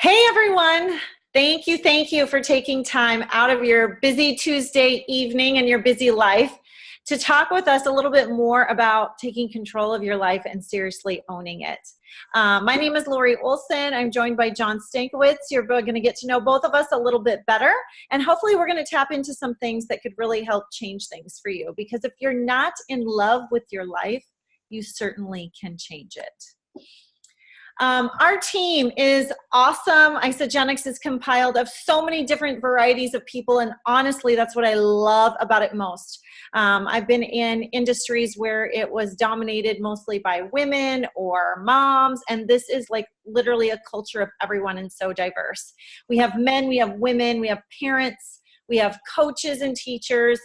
Hey everyone. Thank you for taking time out of your busy Tuesday evening and your busy life to talk with us a little bit more about taking control of your life and seriously owning it. My name is Lori Olson. I'm joined by John Stankiewicz. You're going to get to know both of us a little bit better, and hopefully we're going to tap into some things that could really help change things for you, because if you're not in love with your life, you certainly can change it. Our team is awesome. Isagenix is compiled of so many different varieties of people, and honestly, that's what I love about it most. I've been in industries where it was dominated mostly by women or moms, and this is like literally a culture of everyone and so diverse. We have men, we have women, we have parents, we have coaches and teachers.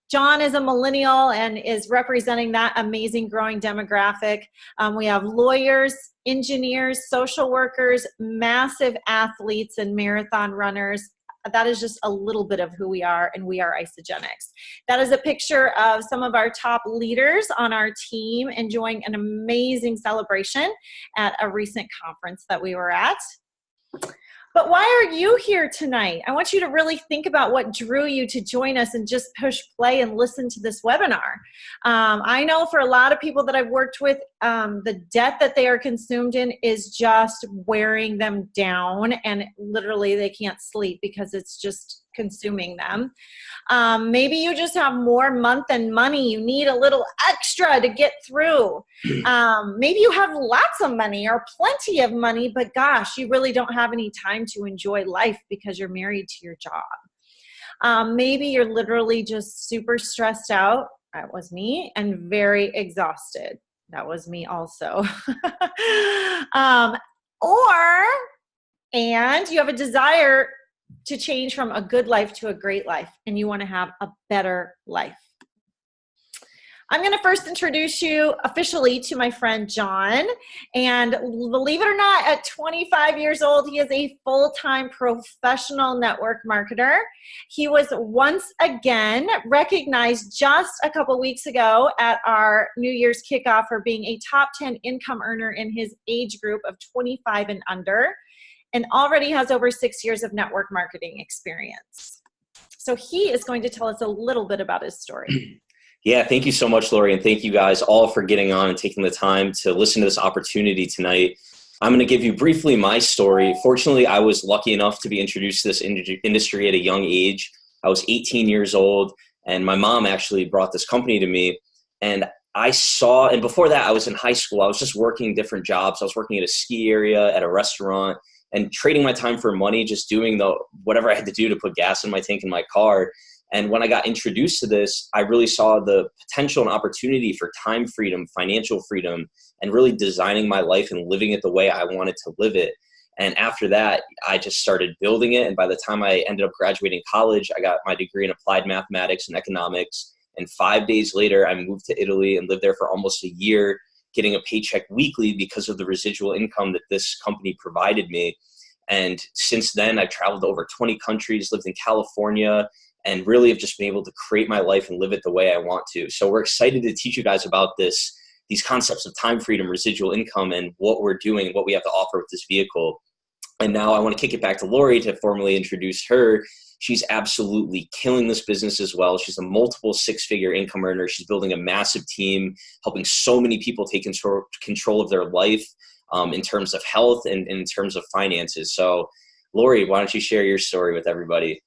John is a millennial and is representing that amazing growing demographic. We have lawyers, engineers, social workers, massive athletes, and marathon runners. That is just a little bit of who we are, and we are Isagenix. That is a picture of some of our top leaders on our team enjoying an amazing celebration at a recent conference that we were at. But why are you here tonight? I want you to really think about what drew you to join us and just push play and listen to this webinar. I know for a lot of people that I've worked with, the debt that they are consumed in is just wearing them down, and literally they can't sleep because it's just consuming them. Maybe you just have more month than money. You need a little extra to get through. Maybe you have lots of money or plenty of money, but gosh, you really don't have any time to enjoy life because you're married to your job. Maybe you're literally just super stressed out. That was me. And very exhausted. That was me also. And you have a desire to change from a good life to a great life, and you want to have a better life. I'm going to first introduce you officially to my friend John, and believe it or not, at 25 years old, he is a full-time professional network marketer. He was once again recognized just a couple weeks ago at our New Year's kickoff for being a top 10 income earner in his age group of 25 and under, and already has over 6 years of network marketing experience. So he is going to tell us a little bit about his story. Yeah, thank you so much, Lori, and thank you guys all for getting on and taking the time to listen to this opportunity tonight. I'm going to give you briefly my story. Fortunately, I was lucky enough to be introduced to this industry at a young age. I was 18 years old, and my mom actually brought this company to me. And and before that, I was in high school. I was just working different jobs. I was working at a ski area, at a restaurant, and trading my time for money, just doing whatever I had to do to put gas in my tank in my car. And when I got introduced to this, I really saw the potential and opportunity for time freedom, financial freedom, and really designing my life and living it the way I wanted to live it. And after that, I just started building it. And by the time I ended up graduating college, I got my degree in applied mathematics and economics. And 5 days later, I moved to Italy and lived there for almost a year, getting a paycheck weekly because of the residual income that this company provided me. And since then, I've traveled to over 20 countries, lived in California, and really have just been able to create my life and live it the way I want to. So we're excited to teach you guys about these concepts of time freedom, residual income, and what we're doing, what we have to offer with this vehicle. And now I want to kick it back to Lori to formally introduce her. She's absolutely killing this business as well. She's a multiple six-figure income earner. She's building a massive team, helping so many people take control of their life in terms of health and in terms of finances. So Lori, why don't you share your story with everybody?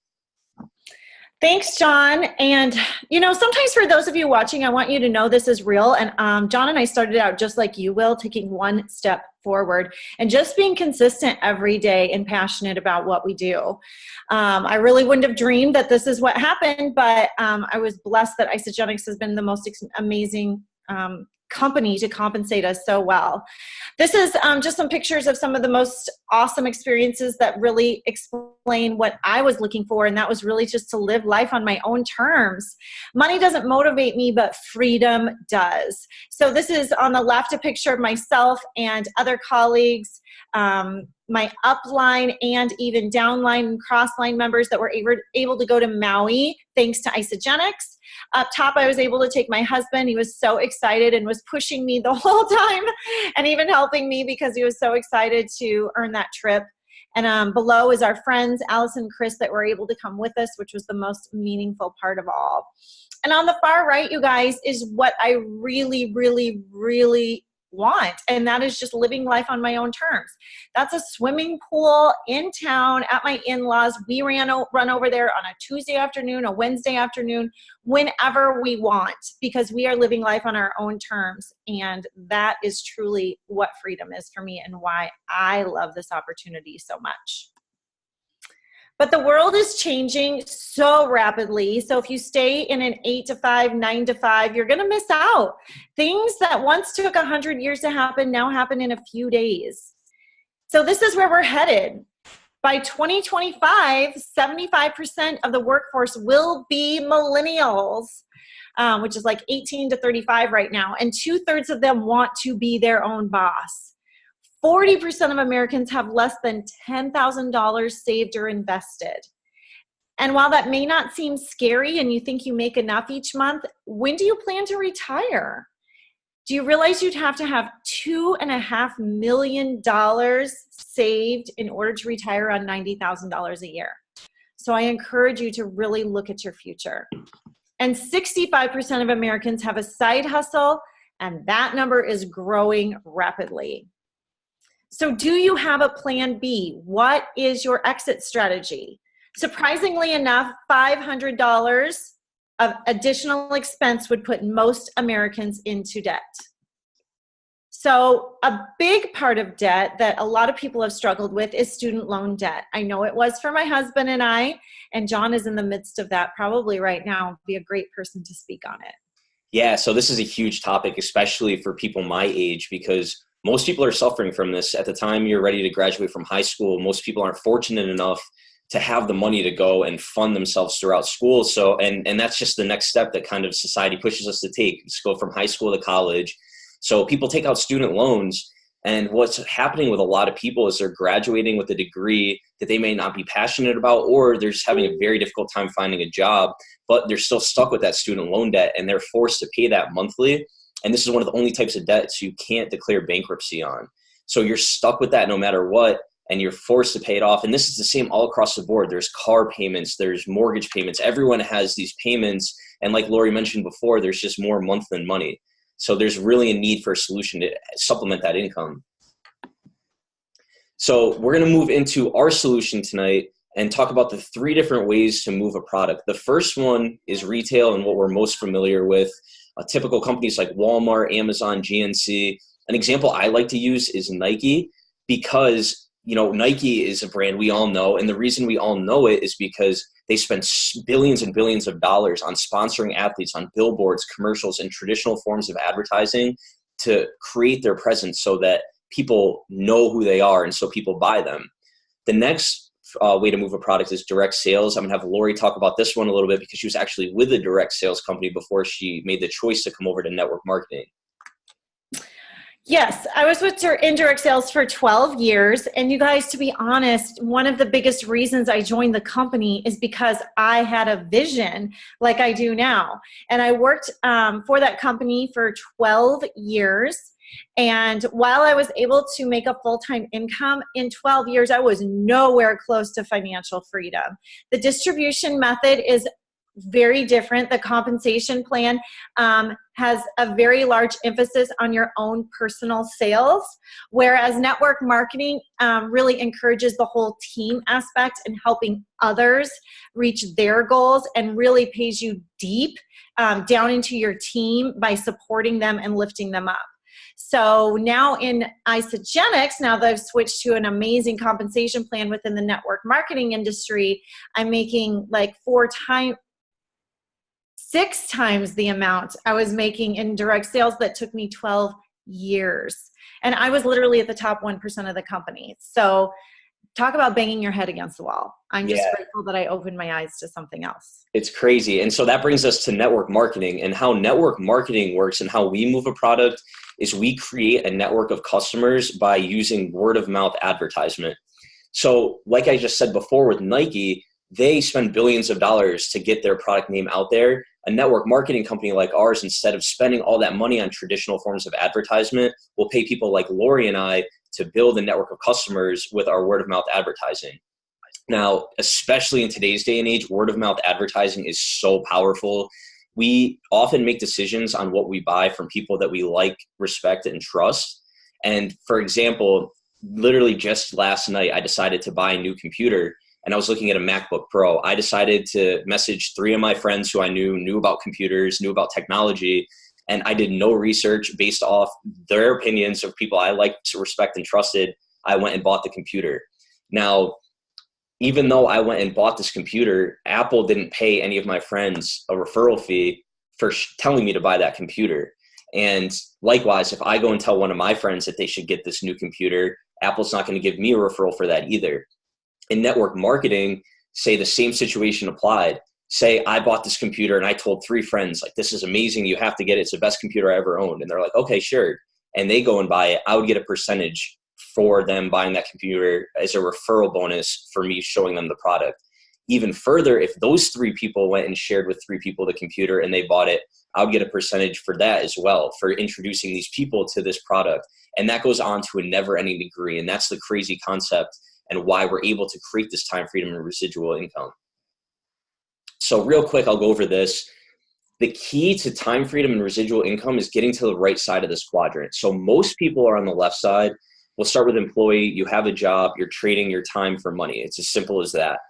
Thanks, John. And, sometimes for those of you watching, I want you to know this is real. And John and I started out just like you will, taking one step forward and just being consistent every day and passionate about what we do. I really wouldn't have dreamed that this is what happened, but I was blessed that Isagenix has been the most amazing company to compensate us so well. This is just some pictures of some of the most awesome experiences that really explain what I was looking for, and that was really just to live life on my own terms. Money doesn't motivate me, but freedom does. So this is on the left a picture of myself and other colleagues, my upline and even downline and crossline members that were able to go to Maui thanks to Isagenix. Up top, I was able to take my husband. He was so excited and was pushing me the whole time and even helping me because he was so excited to earn that trip. And below is our friends, Alice and Chris, that were able to come with us, which was the most meaningful part of all. And on the far right, you guys, is what I really, really, really want. And that is just living life on my own terms. That's a swimming pool in town at my in-laws. We run over there on a Tuesday afternoon, a Wednesday afternoon, whenever we want, because we are living life on our own terms. And that is truly what freedom is for me and why I love this opportunity so much. But the world is changing so rapidly. So if you stay in an 8 to 5, 9 to 5, you're going to miss out. Things that once took 100 years to happen now happen in a few days. So this is where we're headed. By 2025, 75% of the workforce will be millennials, which is like 18 to 35 right now. And 2/3 of them want to be their own boss. 40% of Americans have less than $10,000 saved or invested. And while that may not seem scary and you think you make enough each month, when do you plan to retire? Do you realize you'd have to have $2.5 million saved in order to retire on $90,000 a year? So I encourage you to really look at your future. And 65% of Americans have a side hustle, and that number is growing rapidly. So do you have a plan B? What is your exit strategy? Surprisingly enough, $500 of additional expense would put most Americans into debt. So a big part of debt that a lot of people have struggled with is student loan debt. I know it was for my husband and I, and John is in the midst of that probably right now. Be a great person to speak on it. Yeah, so this is a huge topic, especially for people my age, because most people are suffering from this. At the time you're ready to graduate from high school, most people aren't fortunate enough to have the money to go and fund themselves throughout school. So, and that's just the next step that kind of society pushes us to take, just go from high school to college. So people take out student loans, and what's happening with a lot of people is they're graduating with a degree that they may not be passionate about, or they're just having a very difficult time finding a job, but they're still stuck with that student loan debt and they're forced to pay that monthly. And this is one of the only types of debts you can't declare bankruptcy on. So you're stuck with that no matter what, and you're forced to pay it off. And this is the same all across the board. There's car payments, there's mortgage payments. Everyone has these payments. And like Lori mentioned before, there's just more month than money. So there's really a need for a solution to supplement that income. So we're going to move into our solution tonight and talk about the 3 different ways to move a product. The first one is retail and what we're most familiar with. Typical companies like Walmart, Amazon, GNC. An example I like to use is Nike, because Nike is a brand we all know, and the reason we all know it is because they spend billions and billions of dollars on sponsoring athletes on billboards, commercials, and traditional forms of advertising to create their presence so that people know who they are and so people buy them. The next way to move a product is direct sales. I'm going to have Lori talk about this one a little bit because she was actually with a direct sales company before she made the choice to come over to network marketing. Yes, I was with indirect sales for 12 years. And you guys, to be honest, one of the biggest reasons I joined the company is because I had a vision like I do now. And I worked for that company for 12 years. And while I was able to make a full-time income, in 12 years, I was nowhere close to financial freedom. The distribution method is very different. The compensation plan has a very large emphasis on your own personal sales, whereas network marketing really encourages the whole team aspect and helping others reach their goals, and really pays you deep down into your team by supporting them and lifting them up. So now in Isagenix, now that I've switched to an amazing compensation plan within the network marketing industry, I'm making like 6 times the amount I was making in direct sales that took me 12 years. And I was literally at the top 1% of the company. So talk about banging your head against the wall. I'm just grateful that I opened my eyes to something else. It's crazy. And so that brings us to network marketing, and how network marketing works and how we move a product is we create a network of customers by using word of mouth advertisement. So like I just said before with Nike, they spend billions of dollars to get their product name out there. A network marketing company like ours, instead of spending all that money on traditional forms of advertisement, will pay people like Lori and I to build a network of customers with our word of mouth advertising. Now, especially in today's day and age, word of mouth advertising is so powerful. We often make decisions on what we buy from people that we like, respect, and trust. And for example, literally just last night, I decided to buy a new computer, and I was looking at a MacBook Pro. I decided to message 3 of my friends who I knew about computers, knew about technology, and I did no research based off their opinions of people I liked, respect, and trusted. I went and bought the computer. Now, even though I went and bought this computer, Apple didn't pay any of my friends a referral fee for telling me to buy that computer. And likewise, if I go and tell one of my friends that they should get this new computer, Apple's not going to give me a referral for that either. In network marketing, say the same situation applied. Say I bought this computer and I told 3 friends, like, this is amazing, you have to get it, it's the best computer I ever owned. And they're like, okay, sure. And they go and buy it. I would get a percentage for them buying that computer as a referral bonus for me showing them the product. Even further, if those 3 people went and shared with 3 people the computer and they bought it, I would get a percentage for that as well, for introducing these people to this product. And that goes on to a never-ending degree. And that's the crazy concept and why we're able to create this time freedom and residual income. So real quick, I'll go over this. The key to time freedom and residual income is getting to the right side of this quadrant. So most people are on the left side. We'll start with employee. You have a job. You're trading your time for money. It's as simple as that.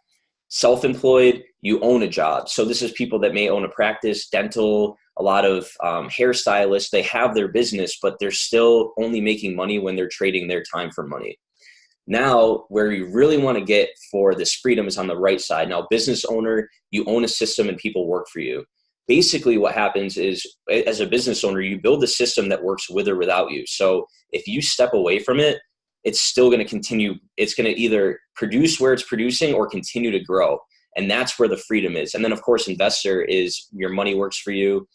Self-employed, you own a job. So this is people that may own a practice, dental, a lot of hairstylists. They have their business, but they're still only making money when they're trading their time for money. Now, where you really want to get for this freedom is on the right side. Now, business owner, you own a system and people work for you. Basically, what happens is, as a business owner, you build a system that works with or without you. So if you step away from it, it's still going to continue. It's going to either produce where it's producing or continue to grow. And that's where the freedom is. And then, of course, investor is your money works for you.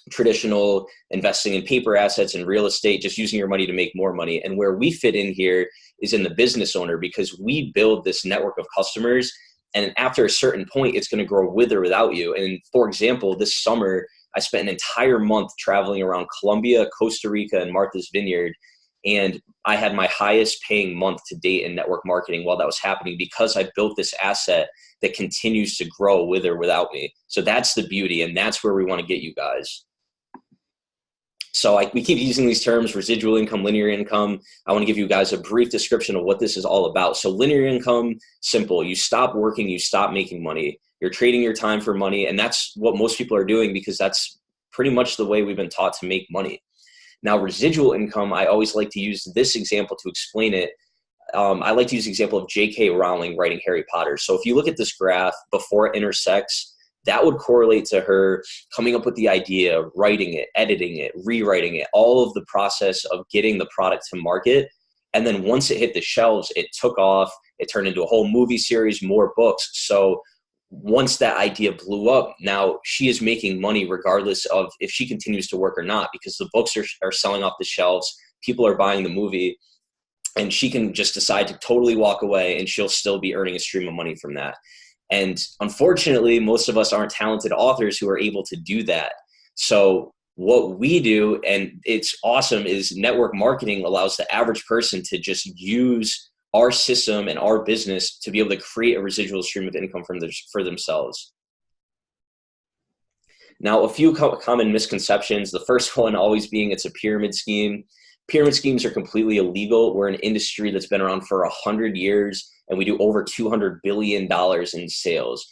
Traditional investing in paper assets and real estate, just using your money to make more money. And where we fit in here is in the business owner, because we build this network of customers. And after a certain point, it's going to grow with or without you. And for example, this summer, I spent an entire month traveling around Colombia, Costa Rica, and Martha's Vineyard. And I had my highest paying month to date in network marketing while that was happening, because I built this asset that continues to grow with or without me. So that's the beauty. And that's where we want to get you guys. So we keep using these terms, residual income, linear income. I want to give you guys a brief description of what this is all about. So linear income, simple. You stop working, you stop making money. You're trading your time for money. And that's what most people are doing, because that's pretty much the way we've been taught to make money. Now, residual income, I always like to use this example to explain it. I like to use the example of J.K. Rowling writing Harry Potter. So if you look at this graph before it intersects, that would correlate to her coming up with the idea, writing it, editing it, rewriting it, all of the process of getting the product to market. And then once it hit the shelves, it took off. It turned into a whole movie series, more books. So once that idea blew up, now she is making money regardless of if she continues to work or not, because the books are selling off the shelves. People are buying the movie, and she can just decide to totally walk away, and she'll still be earning a stream of money from that. And unfortunately, most of us aren't talented authors who are able to do that. So what we do, and it's awesome, is network marketing allows the average person to just use our system and our business to be able to create a residual stream of income for themselves. Now, a few common misconceptions. The first one always being it's a pyramid scheme. Pyramid schemes are completely illegal. We're an industry that's been around for 100 years, and we do over $200 billion in sales.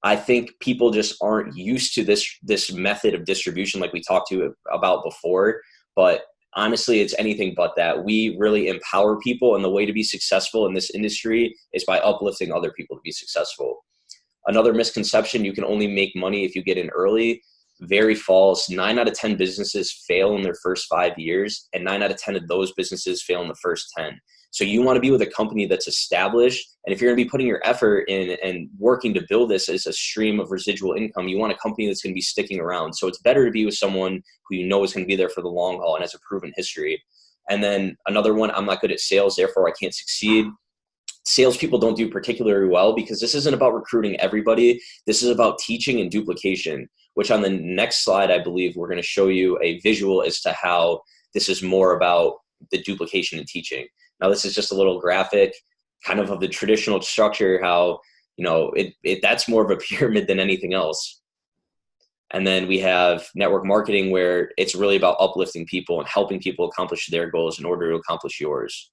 I think people just aren't used to this method of distribution like we talked about before, but honestly, it's anything but that. We really empower people, and the way to be successful in this industry is by uplifting other people to be successful. Another misconception, you can only make money if you get in early. Very false. 9 out of 10 businesses fail in their first 5 years, and 9 out of 10 of those businesses fail in the first 10. So you want to be with a company that's established. And if you're going to be putting your effort in and working to build this as a stream of residual income, you want a company that's going to be sticking around. So it's better to be with someone who you know is going to be there for the long haul and has a proven history. And then another one, I'm not good at sales, therefore I can't succeed. Salespeople don't do particularly well because this isn't about recruiting everybody. This is about teaching and duplication, which on the next slide, I believe we're going to show you a visual as to how this is more about the duplication and teaching. Now, this is just a little graphic kind of the traditional structure, how, that's more of a pyramid than anything else. And then we have network marketing, where it's really about uplifting people and helping people accomplish their goals in order to accomplish yours.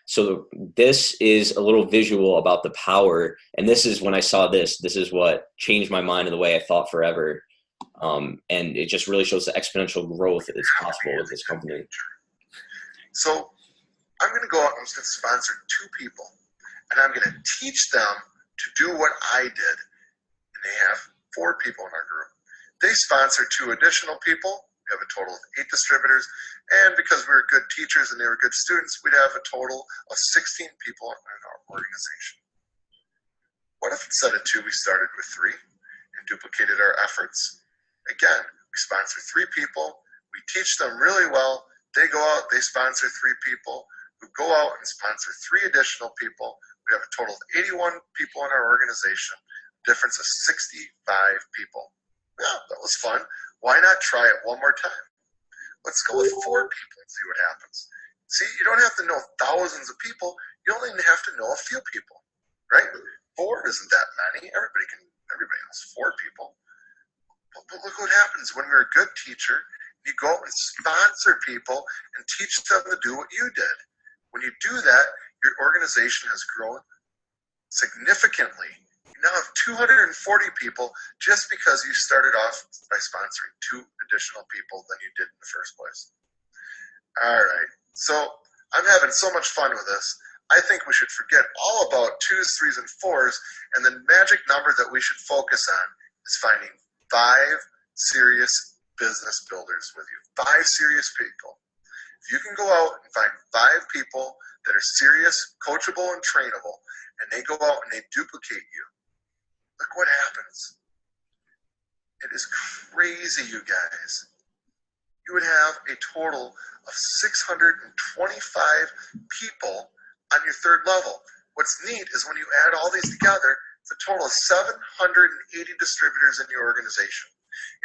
So this is a little visual about the power. And this is when I saw this is what changed my mind and the way I thought forever. And it just really shows the exponential growth that's possible with this company. So I'm going to go out and I'm going to sponsor 2 people, and I'm going to teach them to do what I did. And they have 4 people in our group. They sponsor 2 additional people. We have a total of 8 distributors. And because we were good teachers and they were good students, we'd have a total of 16 people in our organization. What if instead of 2, we started with 3 and duplicated our efforts? Again, we sponsor 3 people. We teach them really well. They go out, they sponsor 3 people who go out and sponsor 3 additional people. We have a total of 81 people in our organization, difference of 65 people. Yeah, that was fun. Why not try it one more time? Let's go with 4 people and see what happens. See, you don't have to know thousands of people. You only have to know a few people, right? 4 isn't that many. Everybody knows 4 people. But look what happens when you're a good teacher. You go out and sponsor people and teach them to do what you did. When you do that, your organization has grown significantly. You now have 240 people just because you started off by sponsoring 2 additional people than you did in the first place. All right, so I'm having so much fun with this. I think we should forget all about 2s, 3s, and 4s, and the magic number that we should focus on is finding 5 serious business builders with you. 5 serious people. If you can go out and find 5 people that are serious, coachable, and trainable, and they go out and they duplicate you, look what happens. It is crazy, you guys. You would have a total of 625 people on your 3rd level. What's neat is when you add all these together, it's a total of 780 distributors in your organization.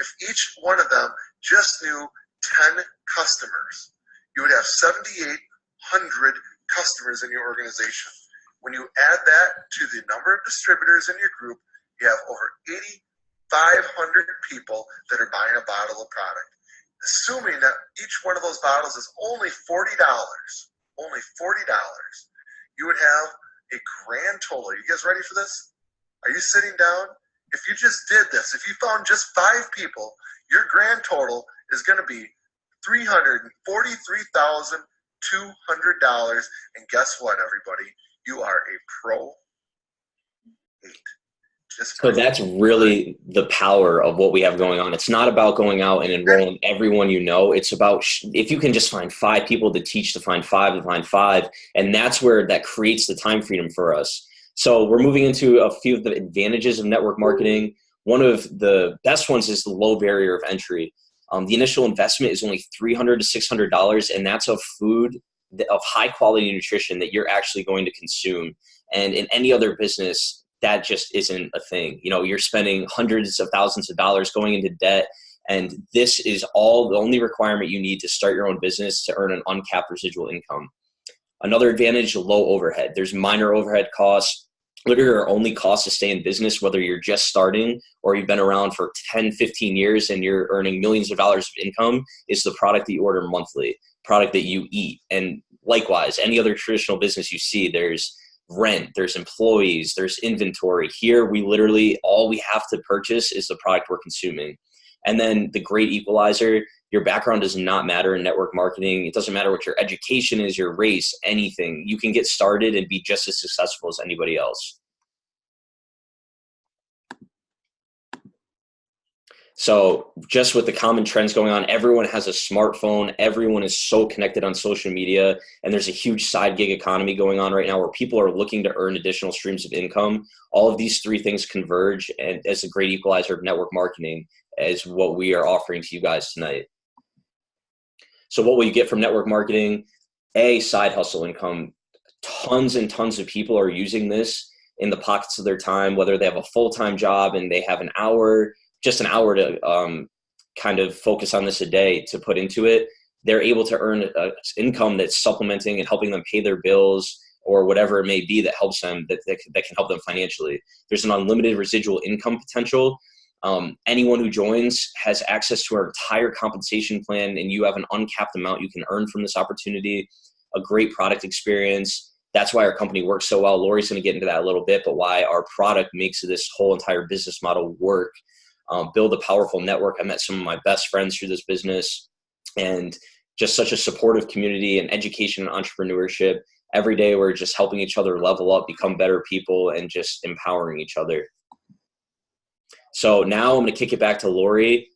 If each one of them just knew 10 customers, you would have 7,800 customers in your organization. When you add that to the number of distributors in your group, you have over 8,500 people that are buying a bottle of product. Assuming that each one of those bottles is only $40, you would have a grand total. Are you guys ready for this? Are you sitting down? If you just did this, if you found just 5 people, your grand total is going to be $343,200. And guess what, everybody? You are a pro 8. So that's really the power of what we have going on. It's not about going out and enrolling everyone you know. It's about if you can just find 5 people to teach, to find 5, to find 5. And that's where that creates the time freedom for us. So we're moving into a few of the advantages of network marketing. One of the best ones is the low barrier of entry. The initial investment is only $300 to $600, and that's of food of high quality nutrition that you're actually going to consume. And in any other business, that just isn't a thing. You're spending hundreds of thousands of dollars going into debt, and this is all the only requirement you need to start your own business to earn an uncapped residual income. Another advantage, low overhead. There's minor overhead costs. Literally your only cost to stay in business, whether you're just starting or you've been around for 10, 15 years and you're earning millions of dollars of income, is the product that you order monthly, product that you eat. And likewise, any other traditional business you see, there's rent, there's employees, there's inventory. Here, we literally, all we have to purchase is the product we're consuming. And then the great equalizer, your background does not matter in network marketing. It doesn't matter what your education is, your race, anything. You can get started and be just as successful as anybody else. So just with the common trends going on, everyone has a smartphone. Everyone is so connected on social media. And there's a huge side gig economy going on right now where people are looking to earn additional streams of income. All of these 3 things converge, and as a great equalizer of network marketing is what we are offering to you guys tonight. So what will you get from network marketing? A, side hustle income. Tons and tons of people are using this in the pockets of their time, whether they have a full-time job and they have just an hour to kind of focus on this a day to put into it. they're able to earn income that's supplementing and helping them pay their bills or whatever it may be that helps them, that can help them financially. There's an unlimited residual income potential. Anyone who joins has access to our entire compensation plan, and you have an uncapped amount you can earn from this opportunity, a great product experience. That's why our company works so well. Lori's going to get into that a little bit, but why our product makes this whole entire business model work. Build a powerful network. I met some of my best friends through this business, and just such a supportive community and education and entrepreneurship. Every day we're just helping each other level up, become better people, and just empowering each other. So now I'm going to kick it back to Lori.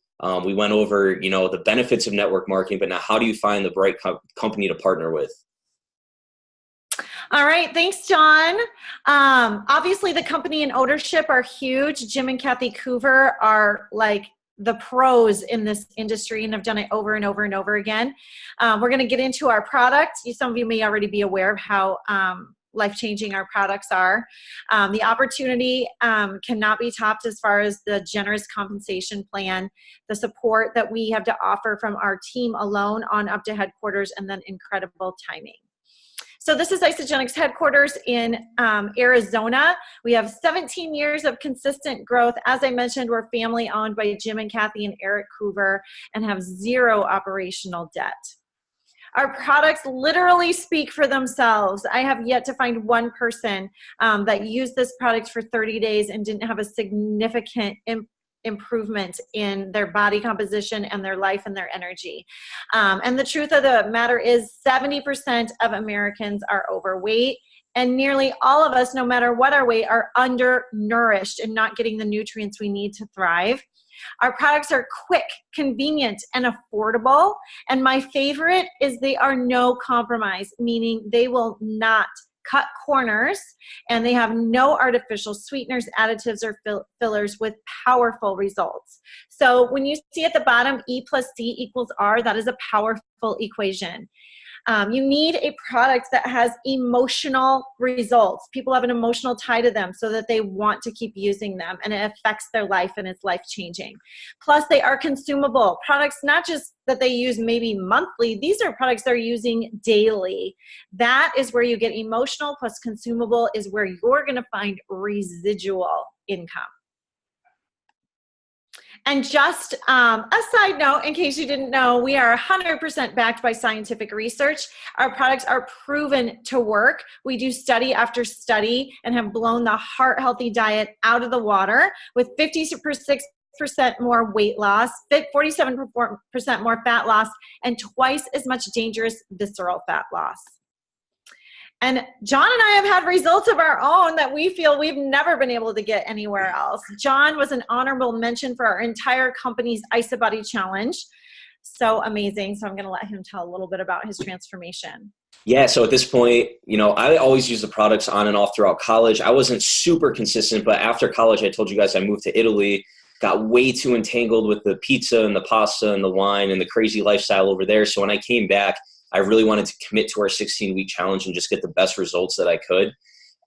We went over, the benefits of network marketing, but now how do you find the right company to partner with? All right. Thanks, John. Obviously, the company and ownership are huge. Jim and Kathy Coover are like the pros in this industry and have done it over and over and over again. We're going to get into our product. Some of you may already be aware of how life-changing our products are. The opportunity cannot be topped as far as the generous compensation plan, the support that we have to offer from our team alone on up to headquarters, and then incredible timing. So this is Isagenix headquarters in Arizona. We have 17 years of consistent growth. As I mentioned, we're family owned by Jim and Kathy and Eric Coover and have zero operational debt. Our products literally speak for themselves. I have yet to find one person that used this product for 30 days and didn't have a significant improvement in their body composition and their life and their energy. And the truth of the matter is 70% of Americans are overweight, and nearly all of us, no matter what our weight, are undernourished and not getting the nutrients we need to thrive. Our products are quick, convenient, and affordable. And my favorite is they are no compromise, meaning they will not cut corners, and they have no artificial sweeteners, additives, or fillers, with powerful results. So when you see at the bottom E plus C equals R, that is a powerful equation. You need a product that has emotional results. People have an emotional tie to them so that they want to keep using them, and it affects their life, and it's life-changing. Plus, they are consumable products, not just that they use maybe monthly. These are products they're using daily. That is where you get emotional, plus consumable is where you're going to find residual income. And just a side note, in case you didn't know, we are 100% backed by scientific research. Our products are proven to work. We do study after study and have blown the heart healthy diet out of the water with 56% more weight loss, 47% more fat loss, and twice as much dangerous visceral fat loss. And John and I have had results of our own that we feel we've never been able to get anywhere else. John was an honorable mention for our entire company's IsaBody Challenge. So amazing. So I'm going to let him tell a little bit about his transformation. Yeah, so at this point, I always use the products on and off throughout college. I wasn't super consistent, but after college, I told you guys I moved to Italy, got way too entangled with the pizza and the pasta and the wine and the crazy lifestyle over there. So when I came back, I really wanted to commit to our 16-week challenge and just get the best results that I could.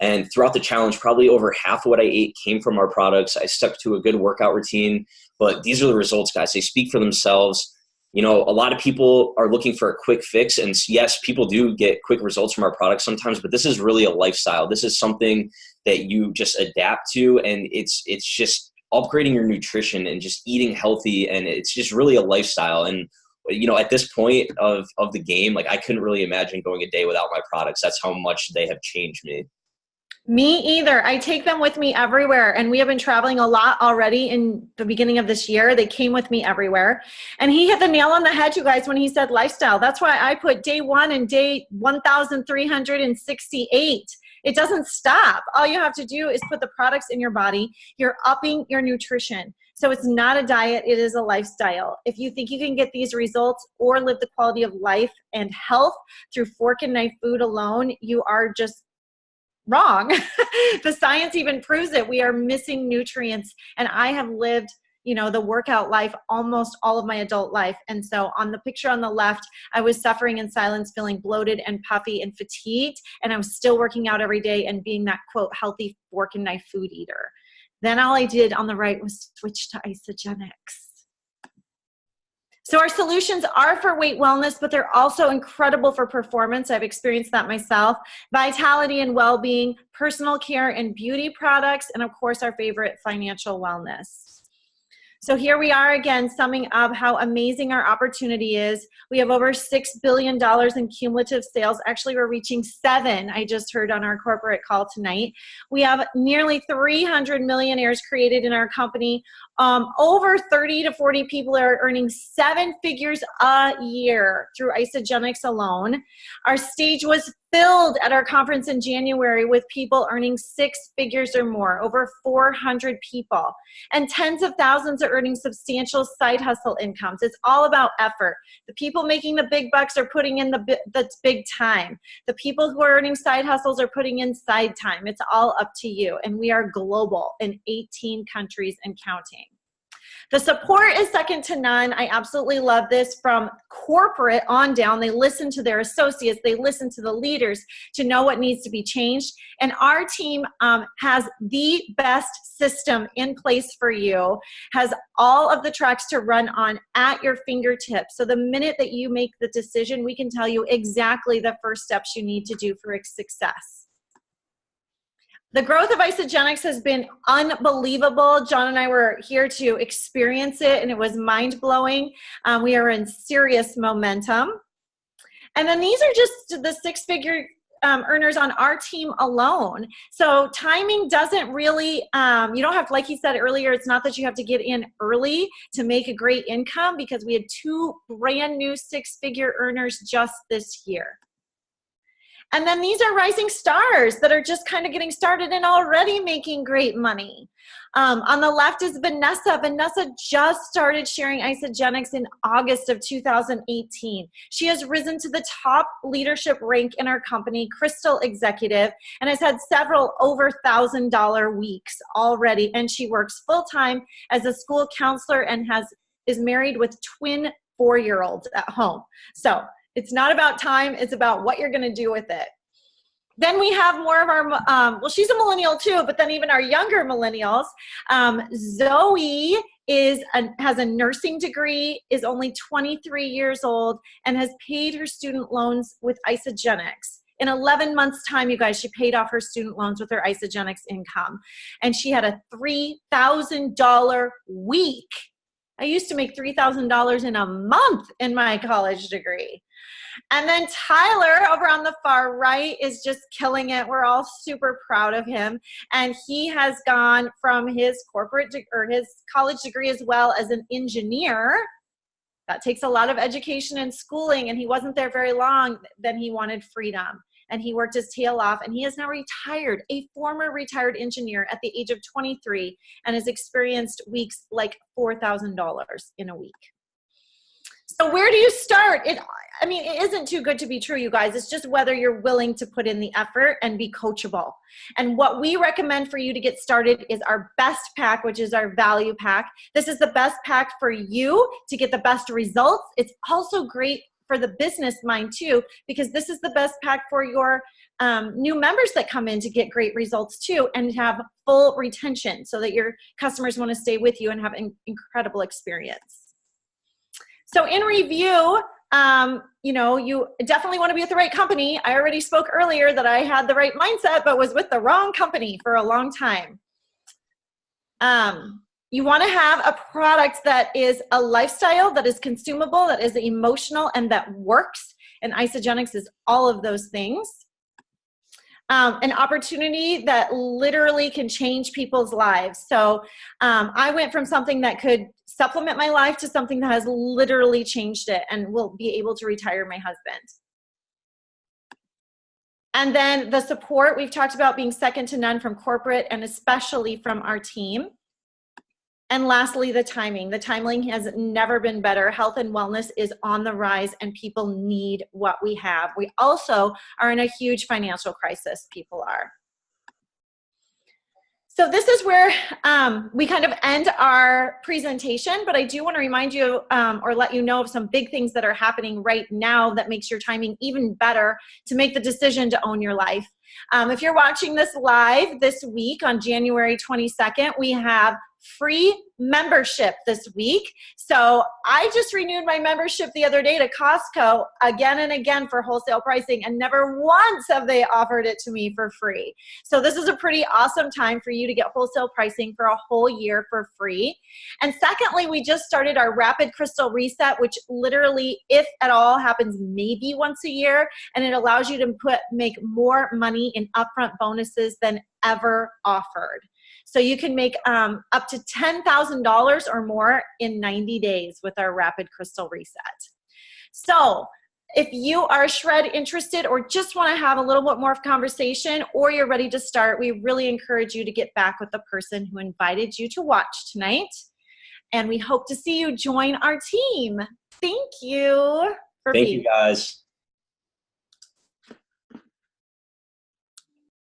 And throughout the challenge, probably over half of what I ate came from our products. I stuck to a good workout routine, but these are the results, guys. They speak for themselves. A lot of people are looking for a quick fix, and yes, people do get quick results from our products sometimes, but this is really a lifestyle. This is something that you just adapt to, and it's just upgrading your nutrition and just eating healthy, and it's just really a lifestyle. And at this point of the game, I couldn't really imagine going a day without my products. That's how much they have changed me. Me either. I take them with me everywhere, and we have been traveling a lot already in the beginning of this year. They came with me everywhere, and he hit the nail on the head, you guys, when he said lifestyle. That's why I put day 1 and day 1,368. It doesn't stop. All you have to do is put the products in your body. You're upping your nutrition. So it's not a diet, it is a lifestyle. If you think you can get these results or live the quality of life and health through fork and knife food alone, you are just wrong. The science even proves it. We are missing nutrients. And I have lived, the workout life almost all of my adult life. And so on the picture on the left, I was suffering in silence, feeling bloated and puffy and fatigued. And I was still working out every day and being that, quote, healthy fork and knife food eater. Then all I did on the right was switch to Isagenix. So our solutions are for weight wellness, but they're also incredible for performance. I've experienced that myself. Vitality and well-being, personal care and beauty products, and of course our favorite, financial wellness. So here we are again, summing up how amazing our opportunity is. We have over $6 billion in cumulative sales. Actually, we're reaching 7, I just heard on our corporate call tonight. We have nearly 300 millionaires created in our company. Over 30 to 40 people are earning 7 figures a year through Isagenix alone. Our stage was filled at our conference in January with people earning 6 figures or more, over 400 people. And tens of thousands are earning substantial side hustle incomes. It's all about effort. The people making the big bucks are putting in the big time. The people who are earning side hustles are putting in side time. It's all up to you. And we are global in 18 countries and counting. The support is second to none. I absolutely love this. From corporate on down, they listen to their associates, they listen to the leaders to know what needs to be changed. And our team has the best system in place for you, has all of the tracks to run on at your fingertips. So the minute that you make the decision, we can tell you exactly the first steps you need to do for success. The growth of Isagenix has been unbelievable. John and I were here to experience it, and it was mind-blowing. We are in serious momentum. And then these are just the 6-figure earners on our team alone. So timing doesn't really, you don't have, like he said earlier, it's not that you have to get in early to make a great income, because we had 2 brand new 6-figure earners just this year. And then these are rising stars that are just kind of getting started and already making great money. On the left is Vanessa. Vanessa just started sharing Isagenix in August of 2018. She has risen to the top leadership rank in our company, Crystal Executive, and has had several over $1,000 weeks already. And she works full-time as a school counselor and is married with twin 4-year-olds at home. So it's not about time, it's about what you're gonna do with it. Then we have more of our, well, she's a millennial too, but then even our younger millennials. Zoe has a nursing degree, is only 23 years old, and has paid her student loans with Isagenix. In 11 months' time, you guys, she paid off her student loans with her Isagenix income. And she had a $3,000 week. I used to make $3,000 in a month in my college degree. And then Tyler over on the far right is just killing it. We're all super proud of him. And he has gone from his his college degree as well as an engineer. That takes a lot of education and schooling, and he wasn't there very long. Then he wanted freedom, and he worked his tail off, and he is now retired, a former retired engineer at the age of 23, and has experienced weeks like $4,000 in a week. So where do you start? I mean, it isn't too good to be true, you guys. It's just whether you're willing to put in the effort and be coachable. And what we recommend for you to get started is our best pack, which is our value pack. This is the best pack for you to get the best results. It's also great for the business mind too, because this is the best pack for your new members that come in to get great results too, and have full retention so that your customers want to stay with you and have an incredible experience. So in review, you know, you definitely want to be with the right company. I already spoke earlier that I had the right mindset, but was with the wrong company for a long time. You want to have a product that is a lifestyle, that is consumable, that is emotional, and that works. And Isagenix is all of those things. An opportunity that literally can change people's lives. So I went from something that could supplement my life to something that has literally changed it, and will be able to retire my husband. And then the support, we've talked about being second to none from corporate and especially from our team. And lastly, the timing. The timing has never been better. Health and wellness is on the rise, and people need what we have. We also are in a huge financial crisis. People are. So this is where we kind of end our presentation, but I do want to remind you or let you know of some big things that are happening right now that makes your timing even better to make the decision to own your life. If you're watching this live this week on January 22nd, we have free membership this week. So I just renewed my membership the other day to Costco again and again for wholesale pricing, and never once have they offered it to me for free. So this is a pretty awesome time for you to get wholesale pricing for a whole year for free. And secondly, we just started our Rapid Crystal Reset, which literally, if at all, happens maybe once a year, and it allows you to make more money in upfront bonuses than ever offered. So you can make up to $10,000 or more in 90 days with our Rapid Crystal Reset. So if you are shred interested or just want to have a little bit more of conversation, or you're ready to start, we really encourage you to get back with the person who invited you to watch tonight. And we hope to see you join our team. Thank you for being here. Thank you, guys.